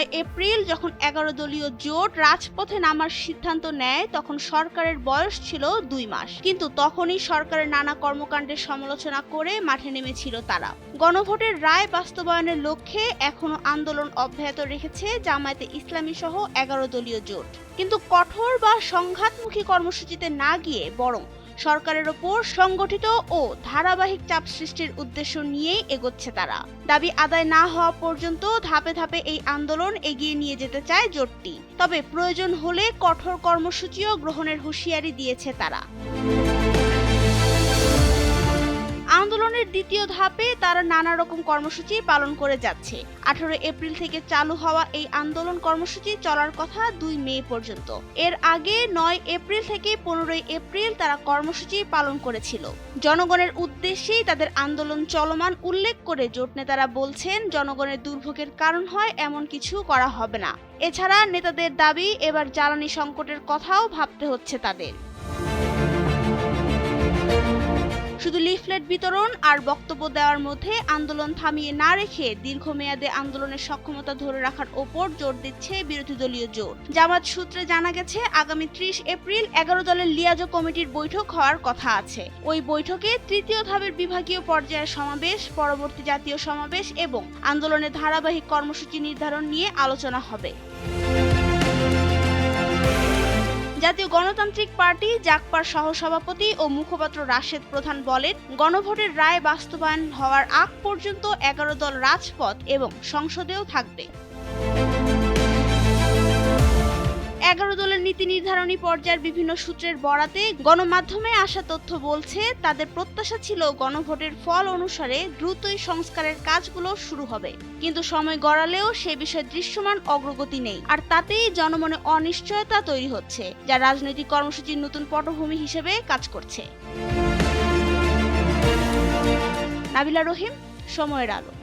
9 April যখন 11 দলীয় জোট রাজপথে নামার সিদ্ধান্ত নেয় তখন সরকারের বয়স ছিল 2 মাস, কিন্তু তখনই সরকারের নানা কর্মকাণ্ডের সমালোচনা করে মাঠে নেমেছিল তারা। গণভোটের রায় বাস্তবায়নের লক্ষ্যে এখনো আন্দোলন অব্যাহত রেখেছে জামায়াতে ইসলামী সহ 11 দলীয় জোট, কিন্তু কঠোর বা সংঘাতমুখী কর্মসূচিতে না গিয়ে বরং সরকারের ওপর সংগঠিত ও ধারাবাহিক চাপ সৃষ্টির উদ্দেশ্য নিয়েই এগোচ্ছে তারা। দাবি আদায় না হওয়া পর্যন্ত ধাপে ধাপে এই আন্দোলন এগিয়ে নিয়ে যেতে চায় জোটটি, তবে প্রয়োজন হলে কঠোর কর্মসূচিও গ্রহণের হুঁশিয়ারি দিয়েছে তারা। আন্দোলনের দ্বিতীয় ধাপে তারা নানা রকম কর্মসূচি পালন করে যাচ্ছে। 18 এপ্রিল থেকে চালু হওয়া এই আন্দোলন কর্মসূচি চলার কথা 2 মে পর্যন্ত। এর আগে 9 এপ্রিল থেকে 15 এপ্রিল তারা কর্মসূচি পালন করেছিল। জনগণের উদ্দেশ্যেই তাদের আন্দোলন চলমান উল্লেখ করে জোট নেতারা বলছেন, জনগণের দুর্ভোগের কারণ হয় এমন কিছু করা হবে না। এছাড়া নেতাদের দাবি, এবার জ্বালানি সংকটের কথাও ভাবতে হচ্ছে তাদের। শুধু লিফলেট বিতরণ আর বক্তব্য দেওয়ার মধ্যে আন্দোলন থামিয়ে না রেখে দীর্ঘমেয়াদে আন্দোলনের সক্ষমতা ধরে রাখার ওপর জোর দিচ্ছে বিরোধী দলীয় জোট। জামাত সূত্রে জানা গেছে, আগামী 30 এপ্রিল 11 দলের লিয়াজো কমিটির বৈঠক হওয়ার কথা আছে। ওই বৈঠকে তৃতীয় ধাপের বিভাগীয় পর্যায়ের সমাবেশ, পরবর্তী জাতীয় সমাবেশ এবং আন্দোলনের ধারাবাহিক কর্মসূচি নির্ধারণ নিয়ে আলোচনা হবে। জাতীয় গণতান্ত্রিক পার্টি জাগপার সহসভাপতি ও মুখপাত্র রাশেদ প্রধান বলেন, গণভোটের রায় বাস্তবায়ন হওয়ার আগ পর্যন্ত 11 দল রাজপথ এবং সংসদেও থাকবে। 11 দলের নীতি নির্ধারণী পর্যায়ের বিভিন্ন সূত্রের বরাতে গণমাধ্যমে আসা তথ্য বলছে, তাদের প্রত্যাশা ছিল গণভোটের ফল অনুসারে দ্রুতই সংস্কারের কাজগুলো শুরু হবে, কিন্তু সময় গড়ালেও সে বিষয়ে দৃশ্যমান অগ্রগতি নেই। আর তাতেই জনমনে অনিশ্চয়তা তৈরি হচ্ছে, যা রাজনৈতিক কর্মসূচির নতুন পটভূমি হিসেবে কাজ করছে। নাবিলা রহিম, সময়ের আলো।